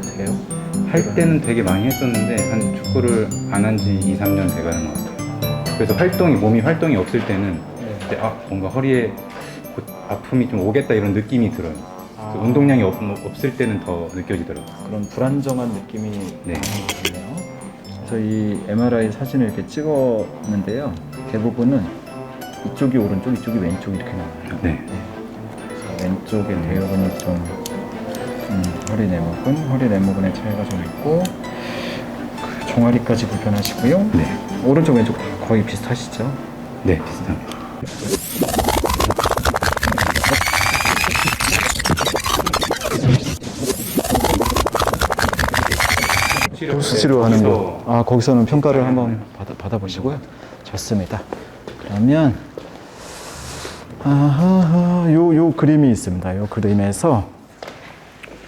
잘 돼요? 할 때는 되게 많이 했었는데 한 축구를 안 한 지 2, 3년 돼가는 것 같아요. 그래서 몸이 활동이 없을 때는 네. 이제 뭔가 허리에 곧 아픔이 좀 오겠다 이런 느낌이 들어요. 그래서 운동량이 없을 때는 더 느껴지더라고요. 그런 불안정한 느낌이 네. 나는 거군요. 그래서 이 MRI 사진을 이렇게 찍었는데요. 대부분은 이쪽이 오른쪽, 이쪽이 왼쪽 이렇게 나와요. 네. 그래서 왼쪽에 대부분이 좀 허리 내목근의 차이가 좀 있고 그 종아리까지 불편하시고요. 네. 오른쪽 왼쪽 다 거의 비슷하시죠? 네, 비슷합니다. 수치료하는 거. 거기서는 평가를 한번 받아보시고요. 좋습니다. 그러면 요 그림이 있습니다. 요 그림에서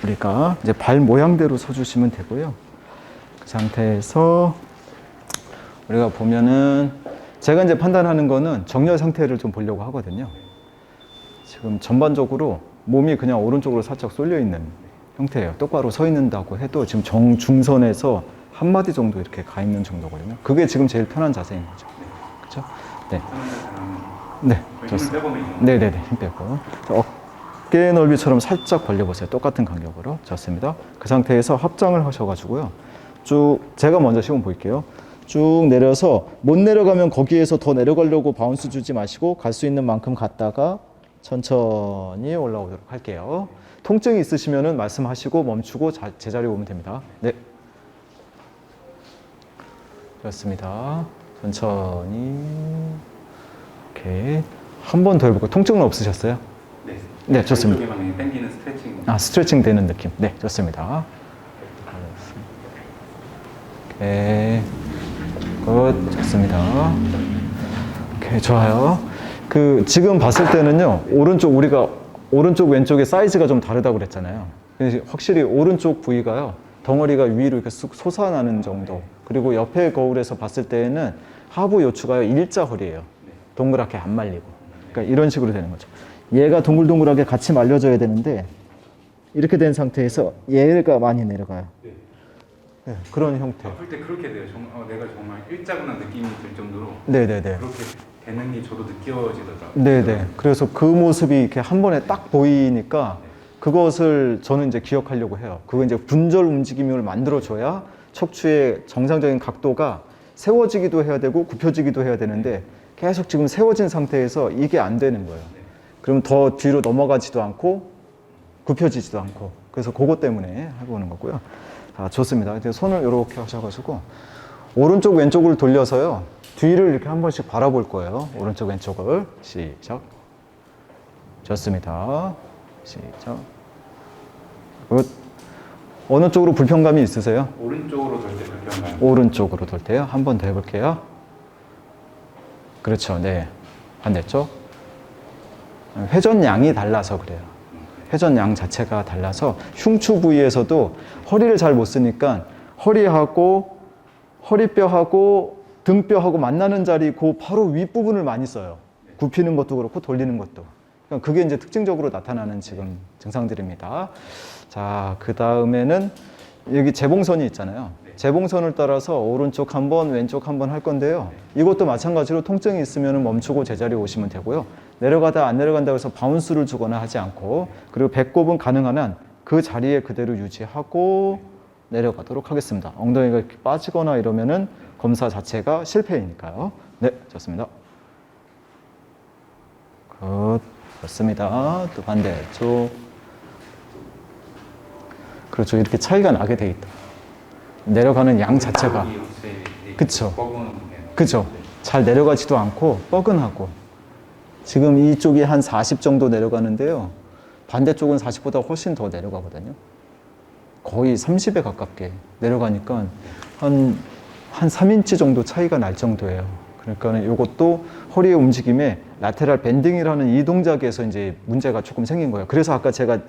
우리가 이제 발 모양대로 서주시면 되고요. 그 상태에서 우리가 보면은 제가 이제 판단하는 거는 정렬 상태를 좀 보려고 하거든요. 지금 전반적으로 몸이 그냥 오른쪽으로 살짝 쏠려 있는 형태예요. 똑바로 서 있는다고 해도 지금 정중선에서 한 마디 정도 이렇게 가 있는 정도거든요. 그게 지금 제일 편한 자세인 거죠. 그렇죠? 네. 네. 좋습니다. 네네네. 힘 빼고. 어깨 넓이처럼 살짝 벌려보세요. 똑같은 간격으로. 좋습니다. 그 상태에서 합장을 하셔가지고요. 쭉 제가 먼저 시범 보일게요. 쭉 내려서 못 내려가면 거기에서 더 내려가려고 바운스 주지 마시고 갈 수 있는 만큼 갔다가 천천히 올라오도록 할게요. 통증이 있으시면은 말씀하시고 멈추고 제자리에 오면 됩니다. 네. 좋습니다. 천천히. 오케이. 한 번 더 해볼까요? 통증은 없으셨어요? 네. 네, 좋습니다. 이쪽에만 당기는 스트레칭. 스트레칭 되는 느낌. 네, 좋습니다. 오케이. 굿. 좋습니다. 오케이, 좋아요. 지금 봤을 때는요, 우리가 오른쪽, 왼쪽의 사이즈가 좀 다르다고 그랬잖아요. 확실히 오른쪽 부위가요, 덩어리가 위로 이렇게 쑥 솟아나는 정도. 그리고 옆에 거울에서 봤을 때는 하부 요추가요, 일자 허리예요. 동그랗게 안 말리고. 그러니까 이런 식으로 되는 거죠. 얘가 동글동글하게 같이 말려져야 되는데, 이렇게 된 상태에서 얘가 많이 내려가요. 네, 그런 형태. 아플 때 그렇게 돼요. 내가 정말 일자구나 느낌이 들 정도로. 네네네. 그렇게 되는 게 저도 느껴지더라고요. 네네. 그래서 그 모습이 이렇게 한 번에 딱 보이니까 그것을 저는 이제 기억하려고 해요. 그거 이제 분절 움직임을 만들어줘야 척추의 정상적인 각도가 세워지기도 해야 되고 굽혀지기도 해야 되는데 계속 지금 세워진 상태에서 이게 안 되는 거예요. 그럼 더 뒤로 넘어가지도 않고 굽혀지지도 않고 그래서 그것 때문에 해보는 거고요. 자, 좋습니다. 이제 손을 이렇게 하셔가지고 오른쪽 왼쪽을 돌려서요. 뒤를 이렇게 한 번씩 바라볼 거예요. 오른쪽 왼쪽을. 시작. 좋습니다. 시작. 굿. 어느 쪽으로 불편감이 있으세요? 오른쪽으로 돌 때 불편감. 오른쪽으로 돌 때요. 한 번 더 해볼게요. 그렇죠. 네. 반대쪽. 회전량이 달라서 그래요. 회전량 자체가 달라서 흉추 부위에서도 허리를 잘 못 쓰니까 허리뼈하고 등뼈하고 만나는 자리 그 바로 윗부분을 많이 써요. 굽히는 것도 그렇고 돌리는 것도. 그러니까 그게 이제 특징적으로 나타나는 지금 증상들입니다. 자, 그 다음에는 여기 재봉선이 있잖아요. 재봉선을 따라서 오른쪽 한 번, 왼쪽 한 번 할 건데요. 이것도 마찬가지로 통증이 있으면 멈추고 제자리에 오시면 되고요. 내려가다 안 내려간다고 해서 바운스를 주거나 하지 않고 그리고 배꼽은 가능한 한 그 자리에 그대로 유지하고 내려가도록 하겠습니다. 엉덩이가 이렇게 빠지거나 이러면은 검사 자체가 실패이니까요. 네, 좋습니다. 굿, 좋습니다. 또 반대쪽. 그렇죠. 이렇게 차이가 나게 돼 있다. 내려가는 양 자체가. 그쵸. 그쵸. 잘 내려가지도 않고 뻐근하고. 지금 이쪽이 한 40 정도 내려가는데요. 반대쪽은 40보다 훨씬 더 내려가거든요. 거의 30에 가깝게 내려가니까 한 3인치 정도 차이가 날 정도예요. 그러니까 이것도 허리의 움직임에 라테랄 밴딩이라는 이 동작에서 이제 문제가 조금 생긴 거예요. 그래서 아까 제가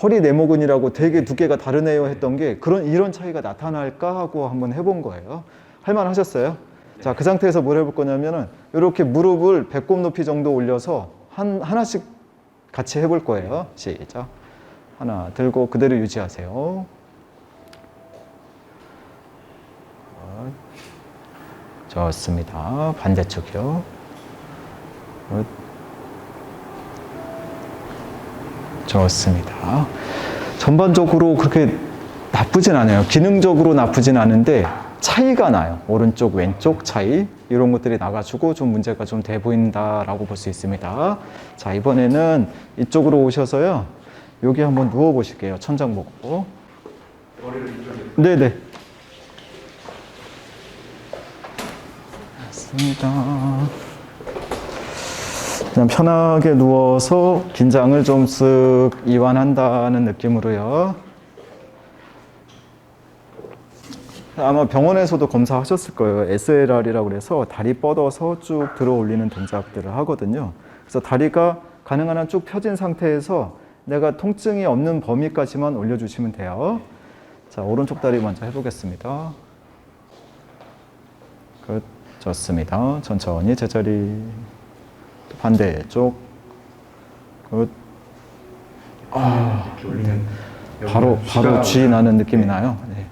허리 내모근이라고 되게 두께가 다르네요 했던 게 이런 차이가 나타날까 하고 한번 해본 거예요. 할만 하셨어요? 자, 그 상태에서 뭘 해볼 거냐면은 이렇게 무릎을 배꼽 높이 정도 올려서 하나씩 같이 해볼 거예요. 시작. 하나 들고 그대로 유지하세요. 좋습니다. 반대쪽이요. 굿. 좋습니다. 전반적으로 그렇게 나쁘진 않아요. 기능적으로 나쁘진 않은데 차이가 나요. 오른쪽, 왼쪽 차이 이런 것들이 나가지고 좀 문제가 좀 돼 보인다라고 볼 수 있습니다. 자, 이번에는 이쪽으로 오셔서요. 여기 한번 누워 보실게요. 천장 보고. 머리를 이쪽에. 네네. 맞습니다. 그냥 편하게 누워서 긴장을 좀 쓱 이완한다는 느낌으로요. 아마 병원에서도 검사하셨을 거예요. SLR이라고 그래서 다리 뻗어서 쭉 들어 올리는 동작들을 하거든요. 그래서 다리가 가능한 한 쭉 펴진 상태에서 내가 통증이 없는 범위까지만 올려주시면 돼요. 자, 오른쪽 다리 먼저 해보겠습니다. 굿, 좋습니다. 천천히 제자리. 반대쪽. 굿. 이렇게 올리면 바로 쥐 나는 느낌이 나요. 네.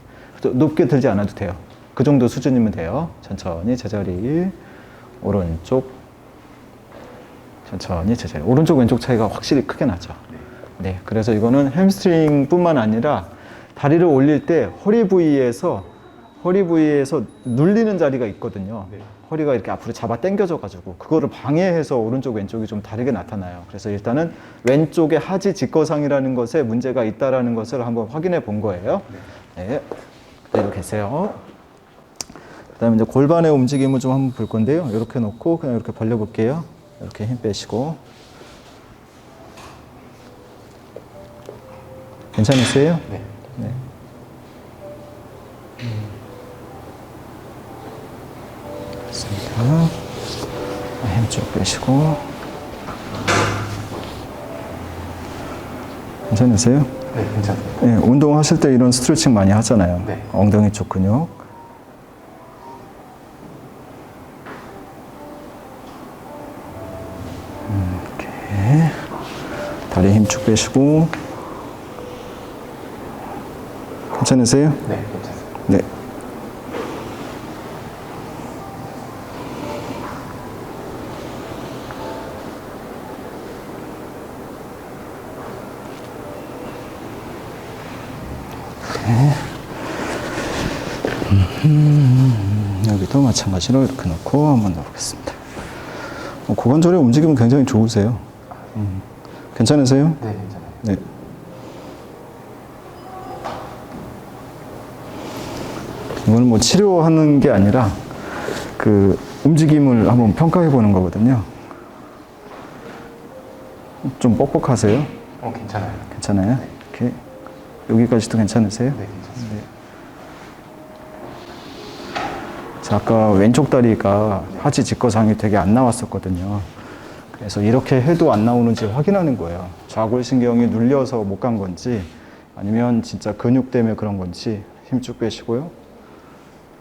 높게 들지 않아도 돼요. 그 정도 수준이면 돼요. 천천히 제자리. 오른쪽. 천천히 제자리. 오른쪽 왼쪽 차이가 확실히 크게 나죠. 네. 그래서 이거는 햄스트링 뿐만 아니라 다리를 올릴 때 허리 부위에서 눌리는 자리가 있거든요. 네. 허리가 이렇게 앞으로 잡아 당겨져 가지고 그거를 방해해서 오른쪽 왼쪽이 좀 다르게 나타나요. 그래서 일단은 왼쪽에 하지 직거상이라는 것에 문제가 있다라는 것을 한번 확인해 본 거예요. 네. 그대로 계세요. 그다음에 이제 골반의 움직임을 좀 한번 볼 건데요. 이렇게 놓고 그냥 이렇게 벌려 볼게요. 이렇게 힘 빼시고. 괜찮으세요? 네. 네. 좋습니다. 힘 쭉 빼시고. 괜찮으세요? 네, 괜찮아요. 네, 운동하실 때 이런 스트레칭 많이 하잖아요. 네. 엉덩이 쪽 근육. 이렇게. 다리 힘 쭉 빼시고. 괜찮으세요? 네, 괜찮아요. 네. 여기도 마찬가지로 이렇게 놓고 한번 넣어보겠습니다. 고관절의 움직임은 굉장히 좋으세요. 괜찮으세요? 네, 괜찮아요. 네. 이거는 뭐 치료하는 게 아니라 그 움직임을 한번 평가해 보는 거거든요. 좀 뻑뻑하세요? 괜찮아요. 괜찮아요? 이렇게 여기까지도 괜찮으세요? 네, 괜찮습니다. 자, 아까 왼쪽 다리가 하지 직거상이 되게 안 나왔었거든요. 그래서 이렇게 해도 안 나오는지 확인하는 거예요. 좌골신경이 눌려서 못 간 건지 아니면 진짜 근육 때문에 그런 건지 힘 쭉 빼시고요.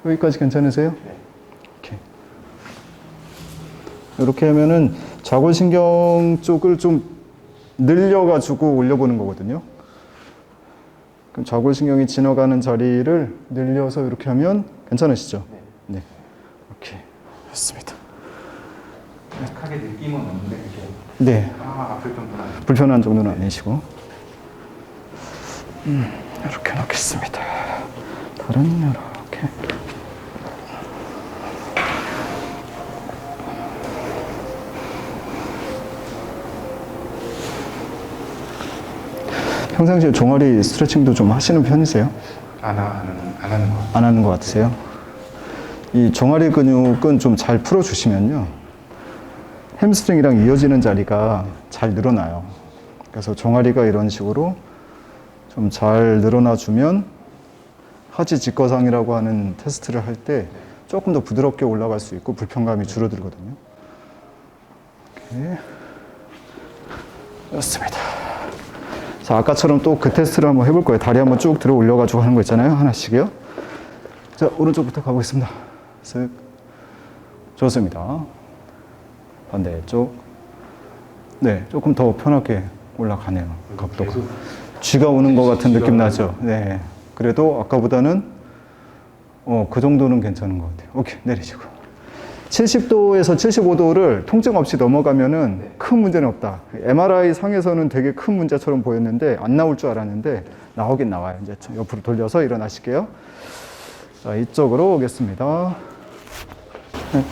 여기까지 괜찮으세요? 네. 이렇게 하면은 좌골신경 쪽을 좀 늘려가지고 올려보는 거거든요. 그럼 좌골신경이 지나가는 자리를 늘려서 이렇게 하면 괜찮으시죠? 네. 오케이. 좋습니다. 정확하게 느낌은 없는데 이렇게 네. 아플 정도는 불편한 정도는 아니시고. 이렇게 놓겠습니다. 다른 이렇게. 평상시에 종아리 스트레칭도 좀 하시는 편이세요? 안 하는 것 같아요. 안 하는 것 같으세요? 이 종아리 근육은 좀 잘 풀어주시면요. 햄스트링이랑 이어지는 자리가 잘 늘어나요. 그래서 종아리가 이런 식으로 좀 잘 늘어나주면 하지 직거상이라고 하는 테스트를 할 때 조금 더 부드럽게 올라갈 수 있고 불편감이 줄어들거든요. 이렇게. 좋습니다. 자, 아까처럼 또 그 테스트를 한번 해볼 거예요. 다리 한번 쭉 들어 올려가지고 하는 거 있잖아요. 하나씩이요. 자, 오른쪽부터 가보겠습니다. 쓱. 좋습니다. 반대쪽. 네, 조금 더 편하게 올라가네요. 각도가. 쥐가 오는 것 같은 느낌 나죠? 네. 그래도 아까보다는 그 정도는 괜찮은 것 같아요. 오케이, 내리시고. 70도에서 75도를 통증 없이 넘어가면은 네. 큰 문제는 없다. MRI 상에서는 되게 큰 문제처럼 보였는데 안 나올 줄 알았는데 나오긴 나와요. 이제 옆으로 돌려서 일어나실게요. 자, 이쪽으로 오겠습니다. 넷.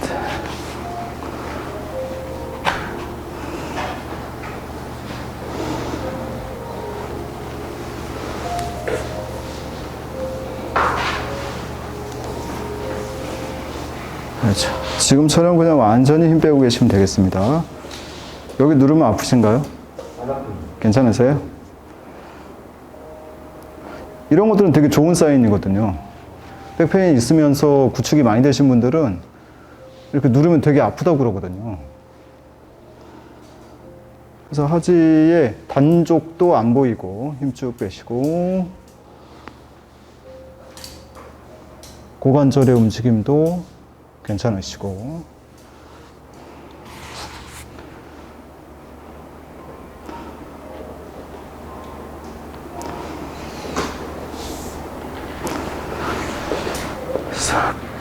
그렇죠. 지금처럼 그냥 완전히 힘 빼고 계시면 되겠습니다. 여기 누르면 아프신가요? 괜찮으세요? 이런 것들은 되게 좋은 사인이거든요. 백페인이 있으면서 구축이 많이 되신 분들은 이렇게 누르면 되게 아프다고 그러거든요. 그래서 하지의 단족도 안 보이고 힘 쭉 빼시고 고관절의 움직임도 괜찮으시고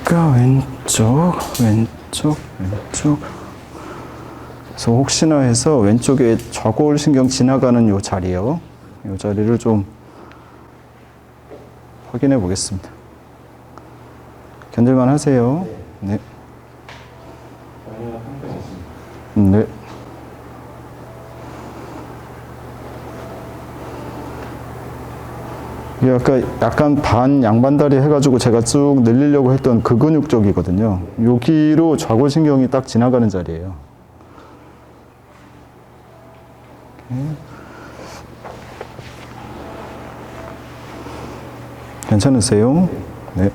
아까 왼쪽 그래서 혹시나 해서 왼쪽에 좌골신경 지나가는 요 자리요. 요 자리를 좀 확인해 보겠습니다. 견딜만 하세요. 네. 네. 이게 아까 약간 반 양반다리 해가지고 제가 쭉 늘리려고 했던 그 근육 쪽이거든요. 여기로 좌골신경이 딱 지나가는 자리예요. 괜찮으세요? 네.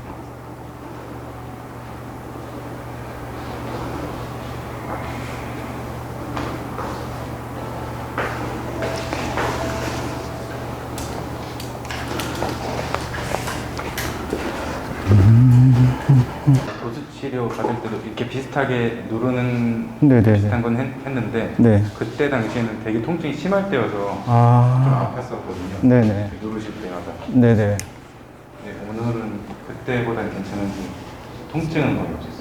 도수 치료 받을 때도 이렇게 비슷하게 누르는 네네네. 비슷한 건 했는데 네. 그때 당시에는 되게 통증이 심할 때여서 좀 아, 아팠었거든요. 네네. 누르실 때마다. 네네. 네, 오늘은 그때보다는 괜찮은지 통증은 거의 없었어요.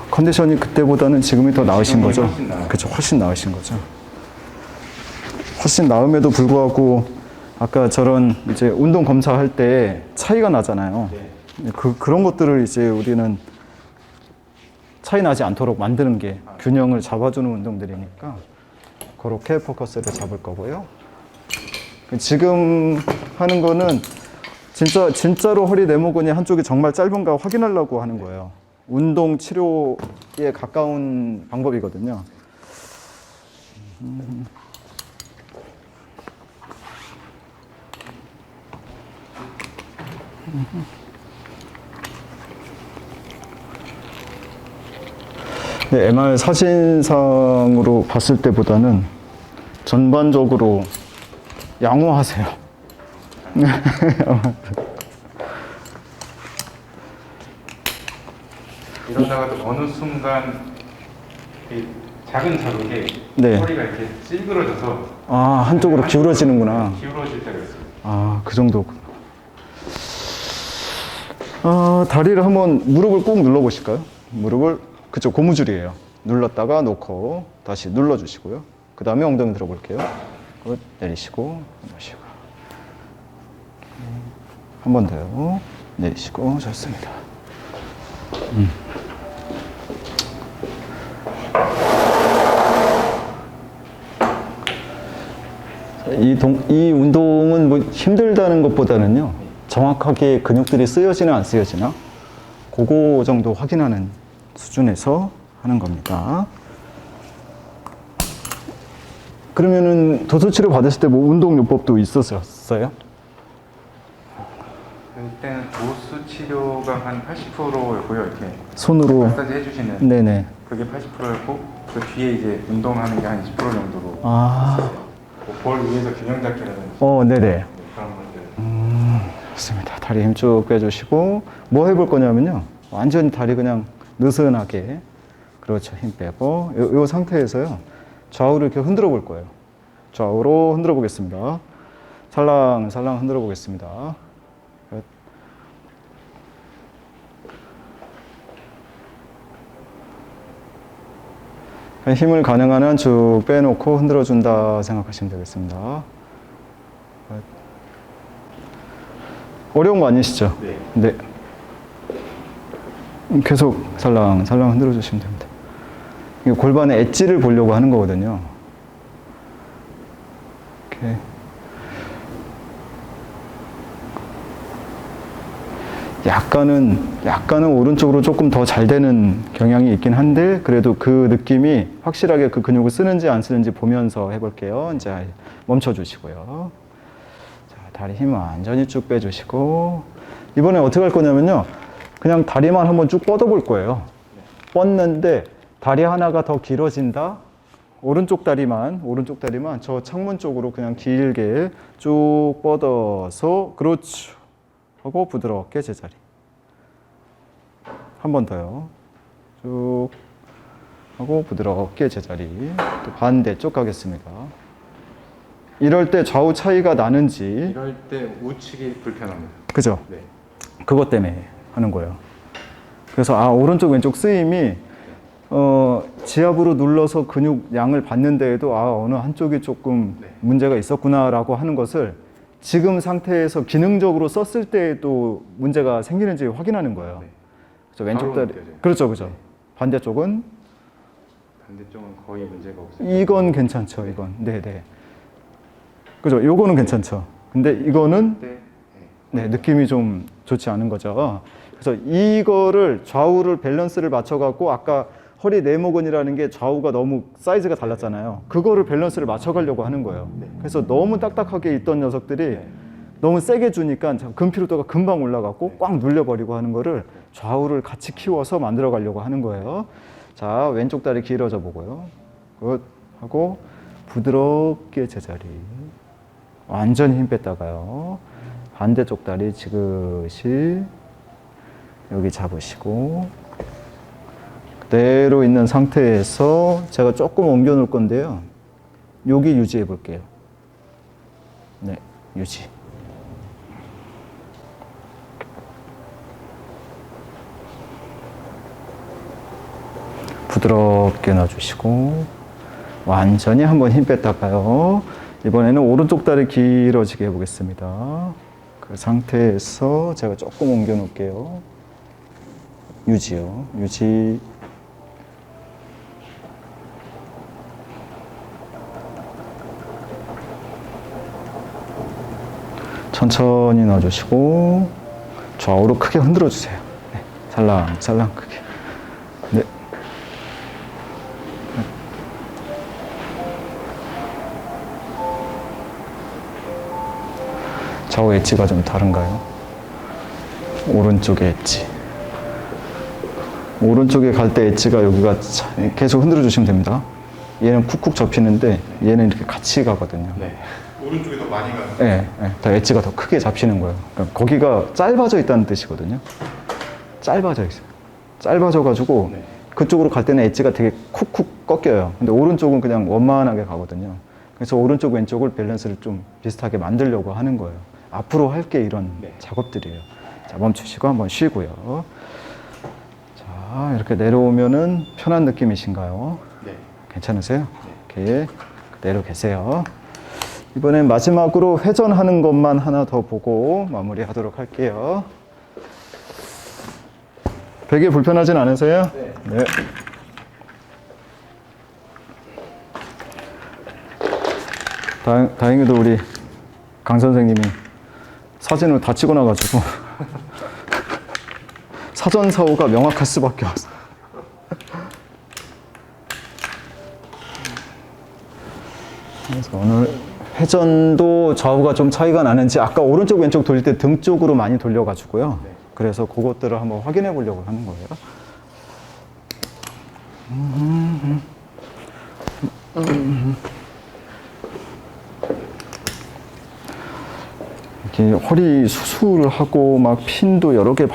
컨디션이 그때보다는 지금이 더 나으신 지금이 거죠? 훨씬 나아요. 그렇죠. 훨씬 나으신 거죠. 훨씬 나음에도 불구하고 아까 저런 이제 운동 검사할 때 차이가 나잖아요. 네. 그런 것들을 이제 우리는 차이 나지 않도록 만드는 게 균형을 잡아주는 운동들이니까 그렇게 포커스를 잡을 거고요. 지금 하는 거는 진짜로 허리 내모근이 한쪽이 정말 짧은가 확인하려고 하는 거예요. 운동 치료에 가까운 방법이거든요. 네, MR 사진상으로 봤을 때보다는 전반적으로 양호하세요. 이러다가도 어느 순간 이 작은 자극에 네. 허리가 이렇게 찌그러져서 아, 한쪽으로 기울어지는구나. 기울어질 때가 있어요. 아, 그 정도구나. 다리를 한번 무릎을 꾹 눌러 보실까요? 무릎을 그쪽 고무줄이에요. 눌렀다가 놓고 다시 눌러 주시고요. 그 다음에 엉덩이 들어 볼게요. 내리시고 내리시고 한 번 더요. 내리시고 좋습니다. 이 운동은 뭐 힘들다는 것보다는요, 정확하게 근육들이 쓰여지나 안 쓰여지나 그거 정도 확인하는 수준에서 하는 겁니다. 그러면은 도수치료 받으실 때 뭐 운동요법도 있었어요? 그때는 도수 치료가 한 80%였고요. 이렇게 손으로. 마사지 해주시는 네네. 그게 80%였고 그 뒤에 이제 운동하는 게 한 20% 정도로 아, 볼 위에서 균형 잡기라든지 네네. 네, 그런 것들. 좋습니다. 다리 힘 쭉 빼주시고 뭐 해볼 거냐면요, 완전히 다리 그냥 느슨하게, 그렇죠, 힘 빼고 이 상태에서요 좌우를 이렇게 흔들어 볼 거예요. 좌우로 흔들어 보겠습니다. 살랑살랑 흔들어 보겠습니다. 힘을 가능한 한 쭉 빼놓고 흔들어준다 생각하시면 되겠습니다. 어려운 거 아니시죠? 네. 계속 살랑살랑 흔들어주시면 됩니다. 이게 골반의 엣지를 보려고 하는 거거든요. 이렇게. 약간은 오른쪽으로 조금 더 잘 되는 경향이 있긴 한데, 그래도 그 느낌이 확실하게 그 근육을 쓰는지 안 쓰는지 보면서 해볼게요. 이제 멈춰주시고요. 자, 다리 힘 완전히 쭉 빼주시고, 이번에 어떻게 할 거냐면요. 그냥 다리만 한번 쭉 뻗어볼 거예요. 뻗는데, 다리 하나가 더 길어진다? 오른쪽 다리만 저 창문 쪽으로 그냥 길게 쭉 뻗어서, 그렇죠. 하고 부드럽게 제자리. 한 번 더요. 쭉 하고 부드럽게 제자리. 또 반대쪽 가겠습니다. 이럴 때 좌우 차이가 나는지. 이럴 때 우측이 불편합니다. 그죠? 네. 그것 때문에 하는 거예요. 그래서 오른쪽 왼쪽 쓰임이 지압으로 눌러서 근육 양을 받는 데에도 어느 한쪽이 조금 네. 문제가 있었구나라고 하는 것을 지금 상태에서 기능적으로 썼을 때에도 문제가 생기는지 확인하는 거예요. 네. 그래서 왼쪽 바로 다리, 느껴져요. 그렇죠. 네. 반대쪽은 반대쪽은 거의 문제가 없어요. 이건 괜찮죠, 이건. 네네. 그죠, 요거는 괜찮죠. 근데 이거는 네. 느낌이 좀 좋지 않은 거죠. 그래서 이거를 좌우를 밸런스를 맞춰갖고 아까 허리 내모근이라는 게 좌우가 너무 사이즈가 달랐잖아요. 그거를 밸런스를 맞춰가려고 하는 거예요. 그래서 너무 딱딱하게 있던 녀석들이 너무 세게 주니까 근피로도가 금방 올라가고 꽉 눌려버리고 하는 거를 좌우를 같이 키워서 만들어 가려고 하는 거예요. 자, 왼쪽 다리 길어져 보고요. 굿. 하고 부드럽게 제자리. 완전히 힘 뺐다가요. 반대쪽 다리 지그시 여기 잡으시고 그대로 있는 상태에서 제가 조금 옮겨 놓을 건데요. 여기 유지해 볼게요. 네, 유지. 부드럽게 놔주시고 완전히 한번 힘 뺐다가요. 이번에는 오른쪽 다리 길어지게 해보겠습니다. 그 상태에서 제가 조금 옮겨 놓을게요. 유지요. 유지. 천천히 넣어주시고 좌우로 크게 흔들어 주세요. 네, 살랑살랑 크게. 네. 좌우 엣지가 좀 다른가요? 오른쪽의 엣지. 오른쪽에 갈 때 엣지가 여기가 계속 흔들어 주시면 됩니다. 얘는 쿡쿡 접히는데 얘는 이렇게 같이 가거든요. 네. 오른쪽이 더 많이 가요. 네, 더 엣지가 더 크게 잡히는 거예요. 그러니까 거기가 짧아져 있다는 뜻이거든요. 짧아져 있어요. 짧아져가지고 네. 그쪽으로 갈 때는 엣지가 되게 쿡쿡 꺾여요. 근데 오른쪽은 그냥 원만하게 가거든요. 그래서 오른쪽 왼쪽을 밸런스를 좀 비슷하게 만들려고 하는 거예요. 앞으로 할 게 이런 작업들이에요. 자, 멈추시고 한번 쉬고요. 자, 이렇게 내려오면은 편한 느낌이신가요? 네. 괜찮으세요? 이렇게 그대로 계세요. 이번엔 마지막으로 회전하는 것만 하나 더 보고 마무리하도록 할게요. 베개 불편하진 않으세요? 네. 다행히도 우리 강 선생님이 사진을 다 찍어 놔가지고 사전 사후가 명확할 수밖에 없어요. 그래서 오늘 회전도 좌우가 좀 차이가 나는지 아까 오른쪽 왼쪽 돌릴 때 등 쪽으로 많이 돌려가지고요. 그래서 그것들을 한번 확인해 보려고 하는 거예요. 이렇게 허리 수술을 하고 막 핀도 여러 개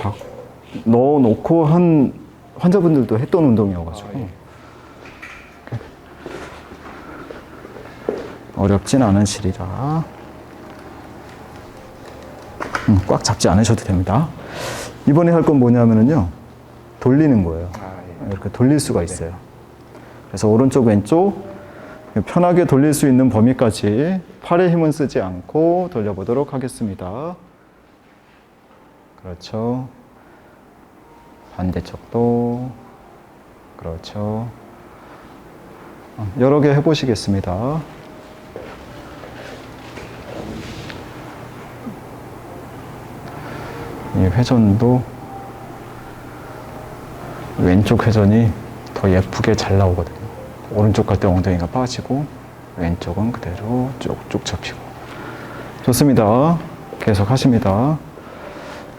넣어놓고 한 환자분들도 했던 운동이어가지고 어렵진 않은 실이라 꽉 잡지 않으셔도 됩니다. 이번에 할 건 뭐냐면요 돌리는 거예요. 이렇게 돌릴 수가 있어요. 그래서 오른쪽, 왼쪽 편하게 돌릴 수 있는 범위까지 팔에 힘은 쓰지 않고 돌려보도록 하겠습니다. 그렇죠. 반대쪽도 그렇죠. 여러 개 해보시겠습니다. 이 회전도 왼쪽 회전이 더 예쁘게 잘 나오거든요. 오른쪽 갈 때 엉덩이가 빠지고 왼쪽은 그대로 쭉쭉 접히고. 좋습니다. 계속 하십니다.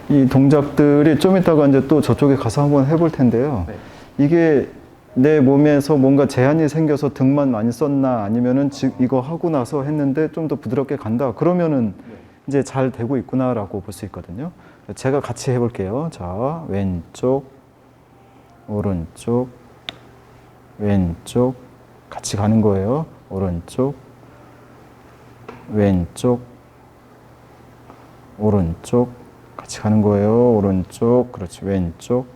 이 동작들이 좀 이따가 이제 또 저쪽에 가서 한번 해볼 텐데요. 네. 이게 내 몸에서 뭔가 제한이 생겨서 등만 많이 썼나 아니면은 이거 하고 나서 했는데 좀 더 부드럽게 간다. 그러면은 이제 잘 되고 있구나라고 볼 수 있거든요. 제가 같이 해볼게요. 자, 왼쪽, 오른쪽, 왼쪽 같이 가는 거예요. 오른쪽, 왼쪽, 오른쪽 같이 가는 거예요. 오른쪽, 그렇지, 왼쪽.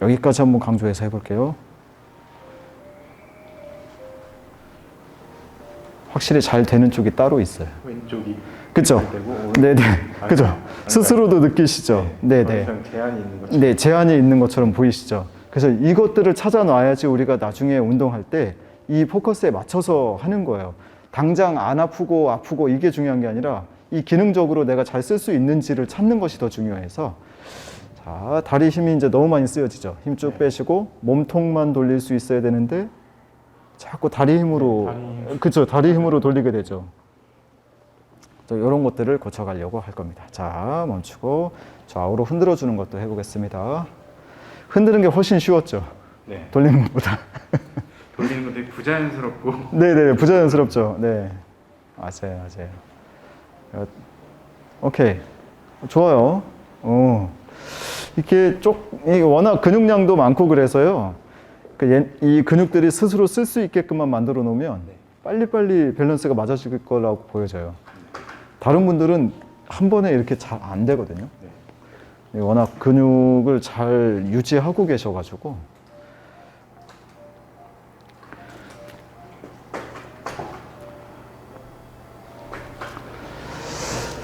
여기까지 한번 강조해서 해볼게요. 확실히 잘 되는 쪽이 따로 있어요. 왼쪽이 그죠? 네네. 그죠? 스스로도 느끼시죠? 네네. 제한이 있는 거죠. 네, 제한이 있는 것처럼 보이시죠? 그래서 이것들을 찾아놔야지 우리가 나중에 운동할 때 이 포커스에 맞춰서 하는 거예요. 당장 안 아프고 이게 중요한 게 아니라 이 기능적으로 내가 잘 쓸 수 있는지를 찾는 것이 더 중요해서. 자, 다리 힘이 이제 너무 많이 쓰여지죠. 힘 쭉 빼시고 몸통만 돌릴 수 있어야 되는데 자꾸 다리 힘으로, 그쵸, 다리 힘으로 돌리게 되죠. 이런 것들을 고쳐가려고 할 겁니다. 자, 멈추고 좌우로 흔들어 주는 것도 해보겠습니다. 흔드는 게 훨씬 쉬웠죠. 네. 돌리는 것보다. 돌리는 거 되게 부자연스럽고. 네네, 부자연스럽죠. 네, 맞아요. 오케이, 좋아요. 이게 이게 워낙 근육량도 많고 그래서요. 이 근육들이 스스로 쓸 수 있게끔만 만들어 놓으면 빨리빨리 밸런스가 맞아질 거라고 보여져요. 다른 분들은 한 번에 이렇게 잘 안 되거든요. 워낙 근육을 잘 유지하고 계셔가지고.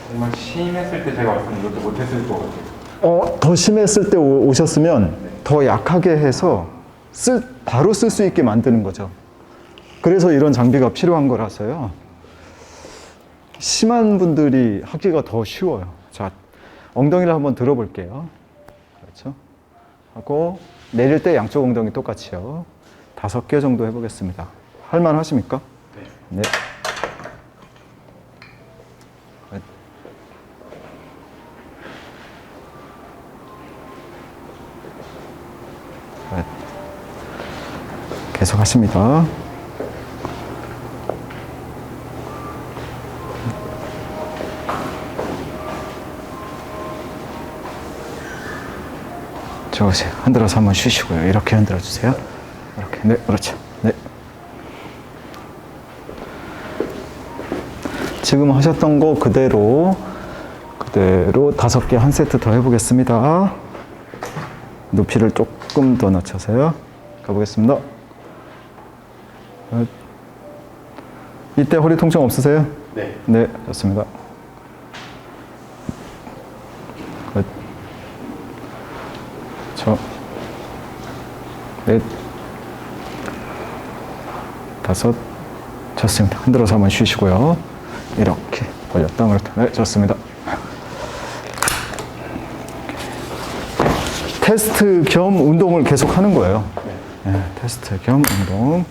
정말 심했을 때 제가 왔으면 이것도 못했을 것 같아요. 더 심했을 때 오셨으면 더 약하게 해서 바로 쓸 수 있게 만드는 거죠. 그래서 이런 장비가 필요한 거라서요. 심한 분들이 하기가 더 쉬워요. 자, 엉덩이를 한번 들어볼게요. 그렇죠? 하고 내릴 때 양쪽 엉덩이 똑같이요. 5개 정도 해보겠습니다. 할만 하십니까? 네. 계속 하십니다. 좋으세요. 흔들어서 한번 쉬시고요. 이렇게 흔들어 주세요. 이렇게. 네, 그렇죠. 네. 지금 하셨던 거 그대로 5개 한 세트 더 해보겠습니다. 높이를 조금 더 낮춰서요. 가보겠습니다. 이때 허리 통증 없으세요? 네. 네, 좋습니다. 넷, 5, 좋습니다. 흔들어서 한번 쉬시고요. 이렇게 벌렸다 그랬다. 네, 좋습니다. 테스트 겸 운동을 계속 하는 거예요. 네, 테스트 겸 운동.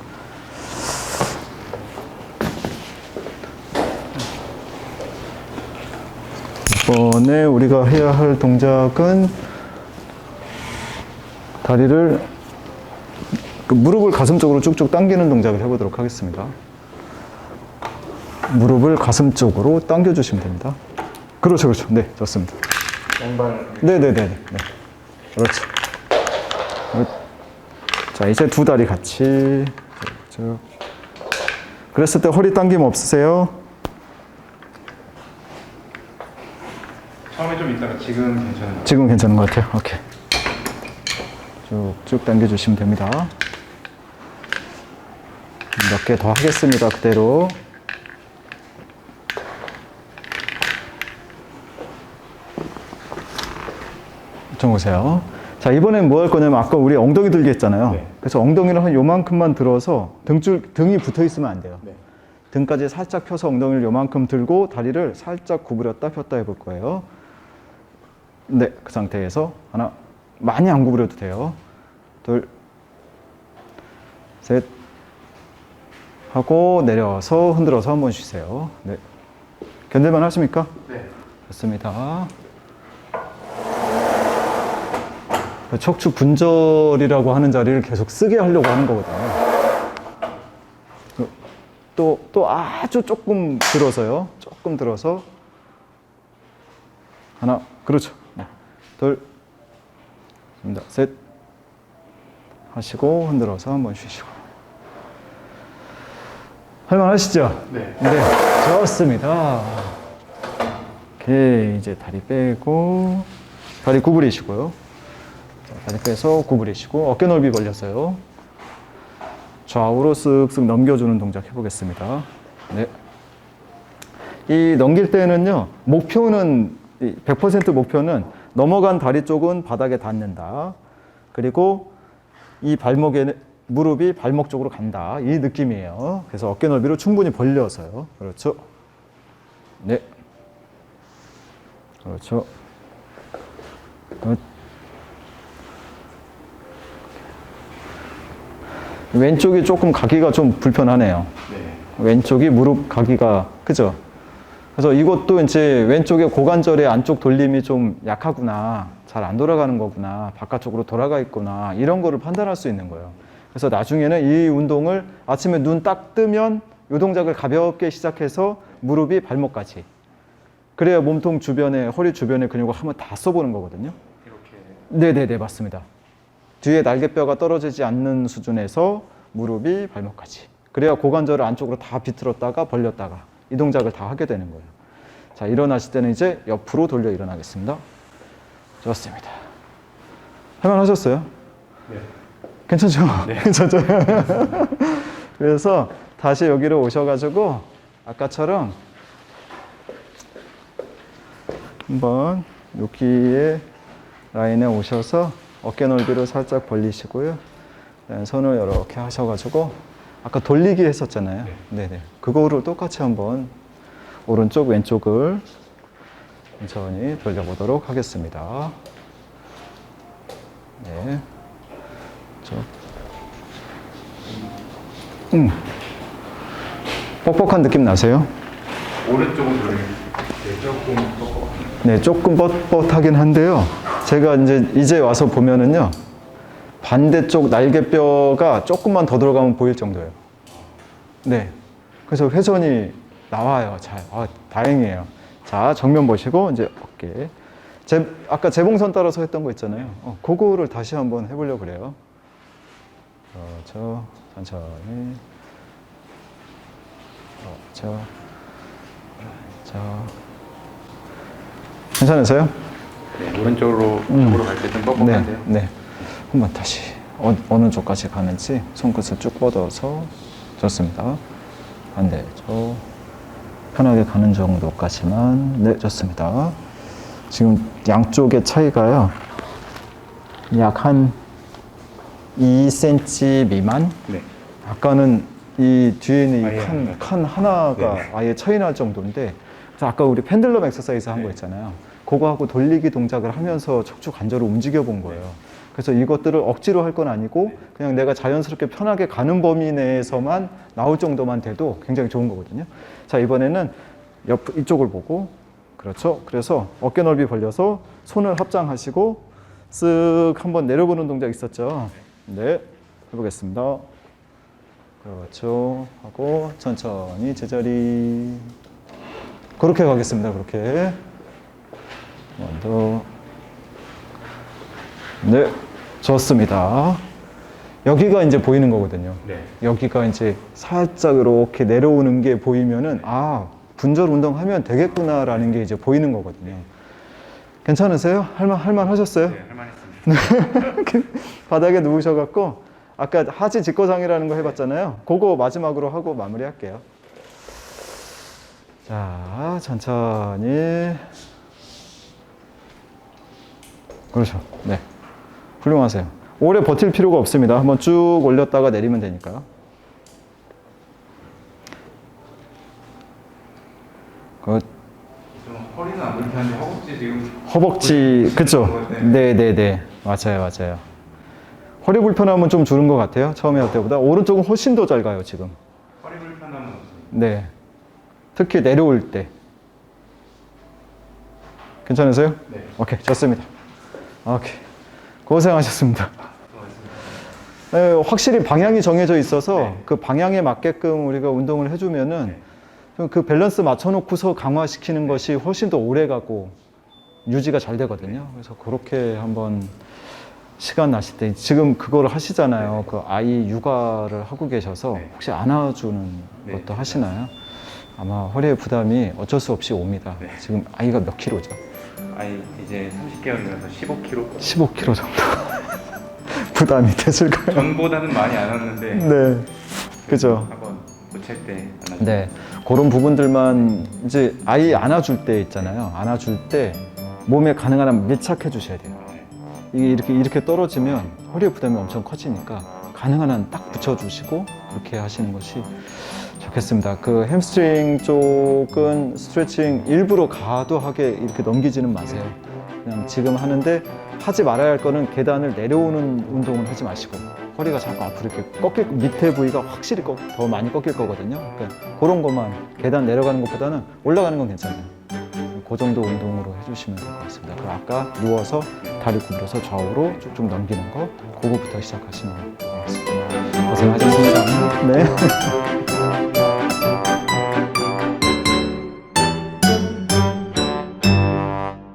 이번에 우리가 해야 할 동작은 다리를 무릎을 가슴 쪽으로 쭉쭉 당기는 동작을 해보도록 하겠습니다. 무릎을 가슴 쪽으로 당겨주시면 됩니다. 그렇죠. 네, 좋습니다. 왼발. 네네네. 네. 그렇죠. 자, 이제 두 다리 같이. 쭉. 그랬을 때 허리 당김 없으세요? 처음에 좀 있다가 지금 괜찮은 것 지금 괜찮은 것 같아요. 오케이. 쭉쭉 당겨주시면 됩니다. 몇 개 더 하겠습니다. 그대로. 좀 보세요. 자, 이번엔 뭐 할 거냐면 아까 우리 엉덩이 들기 했잖아요. 네. 그래서 엉덩이를 한 요만큼만 들어서 등이 붙어 있으면 안 돼요. 네. 등까지 살짝 펴서 엉덩이를 요만큼 들고 다리를 살짝 구부렸다 폈다 해볼 거예요. 네, 그 상태에서 하나, 많이 안 구부려도 돼요. 둘, 셋, 하고 내려서 흔들어서 한번 쉬세요. 네. 견딜만 하십니까? 네. 좋습니다. 척추 분절이라고 하는 자리를 계속 쓰게 하려고 하는 거거든요. 또 아주 조금 들어서요. 조금 들어서 하나, 그렇죠. 네. 둘, 셋 하시고 흔들어서 한번 쉬시고. 할만하시죠? 네. 네, 좋습니다. 오케이, 이제 다리 빼고 다리 구부리시고요. 자, 다리 빼서 구부리시고 어깨 넓이 벌렸어요. 좌우로 쓱쓱 넘겨주는 동작 해보겠습니다. 네. 이 넘길 때는요, 목표는 100% 목표는 넘어간 다리 쪽은 바닥에 닿는다. 그리고 이 무릎이 발목 쪽으로 간다. 이 느낌이에요. 그래서 어깨 넓이로 충분히 벌려서요. 그렇죠. 네. 그렇죠. 왼쪽이 조금 가기가 좀 불편하네요. 네. 왼쪽이 무릎 가기가, 그죠? 그래서 이것도 이제 왼쪽의 고관절의 안쪽 돌림이 좀 약하구나. 잘 안 돌아가는 거구나. 바깥쪽으로 돌아가 있구나. 이런 거를 판단할 수 있는 거예요. 그래서 나중에는 이 운동을 아침에 눈 딱 뜨면 이 동작을 가볍게 시작해서 무릎이 발목까지. 그래야 몸통 주변에, 허리 주변의 근육을 한번 다 써보는 거거든요. 이렇게. 네네네, 맞습니다. 뒤에 날개뼈가 떨어지지 않는 수준에서 무릎이 발목까지. 그래야 고관절을 안쪽으로 다 비틀었다가 벌렸다가 이 동작을 다 하게 되는 거예요. 자, 일어나실 때는 이제 옆으로 돌려 일어나겠습니다. 좋습니다. 할만하셨어요? 네. 괜찮죠? 네. 괜찮죠? 그래서 다시 여기로 오셔가지고 아까처럼 한번 여기에 라인에 오셔서 어깨 넓이를 살짝 벌리시고요. 손을 이렇게 하셔가지고 아까 돌리기 했었잖아요. 네네. 그거를 똑같이 한번 오른쪽 왼쪽을 천천히 돌려보도록 하겠습니다. 네. 뻑뻑한 느낌 나세요? 오른쪽은 조금 뻑뻑. 네, 조금 뻣뻣하긴 한데요. 제가 이제 와서 보면은요, 반대쪽 날개뼈가 조금만 더 들어가면 보일 정도예요. 네. 그래서 회전이 나와요. 잘. 아, 다행이에요. 자, 정면 보시고, 이제 어깨. 아까 재봉선 따라서 했던 거 있잖아요. 그거를 다시 한번 해보려고 그래요. 그렇죠. 천천히. 그렇죠. 그렇죠. 괜찮으세요? 네, 오른쪽으로 갈 때 좀 뻑뻑한데요. 네, 네. 한번 다시 어느 쪽까지 가는지 손끝을 쭉 뻗어서 좋습니다. 반대쪽 편하게 가는 정도까지만. 네, 좋습니다. 지금 양쪽의 차이가요, 약 한 2cm 미만. 네. 아까는 이 뒤에 있는 아예 이 칸 하나가 네. 아예 차이 날 정도인데, 그래서 아까 우리 펜들럼 엑서사이즈 한 거 있잖아요. 그거하고 돌리기 동작을 하면서 척추 관절을 움직여 본 거예요. 그래서 이것들을 억지로 할 건 아니고 그냥 내가 자연스럽게 편하게 가는 범위 내에서만 나올 정도만 돼도 굉장히 좋은 거거든요. 자, 이번에는 이쪽을 보고, 그렇죠. 그래서 어깨 넓이 벌려서 손을 합장하시고 쓱 한번 내려보는 동작 있었죠. 네, 해보겠습니다. 그렇죠. 하고 천천히 제자리. 그렇게 가겠습니다. 그렇게. 한 번 더. 네, 좋습니다. 여기가 이제 보이는 거거든요. 네. 여기가 이제 살짝 이렇게 내려오는 게 보이면은, 아, 분절 운동하면 되겠구나라는 게 이제 보이는 거거든요. 괜찮으세요? 할만 하셨어요? 네, 할만했습니다. 바닥에 누우셔갖고 아까 하지 직거상이라는 거 해봤잖아요. 그거 마지막으로 하고 마무리할게요. 자, 천천히. 그렇죠. 네. 훌륭하세요. 오래 버틸 필요가 없습니다. 한번 쭉 올렸다가 내리면 되니까요. 그 좀 허리는 안 불편한데 허벅지 지금 허벅지, 그쵸? 네네네. 맞아요, 맞아요. 허리 불편함은 좀 줄은 것 같아요. 처음에 할 때보다. 오른쪽은 훨씬 더 잘 가요, 지금. 허리 불편함은 없어요. 네. 특히 내려올 때. 괜찮으세요? 네. 오케이, 좋습니다. 오케이. 고생하셨습니다. 수고하셨습니다. 네, 확실히 방향이 정해져 있어서 네. 그 방향에 맞게끔 우리가 운동을 해주면은 좀 그 밸런스 맞춰놓고서 강화시키는 것이 훨씬 더 오래 가고 유지가 잘 되거든요. 그래서 그렇게 한번 시간 나실 때 지금 그거를 하시잖아요. 그 아이 육아를 하고 계셔서 네. 혹시 안아주는 네. 것도 하시나요? 아마 허리의 부담이 어쩔 수 없이 옵니다. 네. 지금 아이가 몇 킬로죠? 아이 이제 30개월이라서 15kg. 15킬로 정도 부담이 되실까요? 전보다는 많이 안 왔는데 네, 그죠. 한번 고칠 때 안아주고. 네, 그런 부분들만 이제 아이 안아줄 때 있잖아요. 안아줄 때 몸에 가능한 한 밀착해 주셔야 돼요. 이게 이렇게 떨어지면 허리의 부담이 엄청 커지니까 가능한 한 딱 붙여주시고 그렇게 하시는 것이 좋겠습니다. 그 햄스트링 쪽은 스트레칭 일부러 과도하게 이렇게 넘기지는 마세요. 그냥 지금 하는데 하지 말아야 할 거는 계단을 내려오는 운동을 하지 마시고 허리가 자꾸 앞으로 이렇게 꺾일 밑에 부위가 확실히 더 많이 꺾일 거거든요. 그러니까 그런 것만 계단 내려가는 것보다는 올라가는 건 괜찮아요. 그 정도 운동으로 해주시면 될 것 같습니다. 그리고 아까 누워서 다리 구부려서 좌우로 쭉쭉 넘기는 거 그거부터 시작하시면 될 것 같습니다. 고생하셨습니다. 네.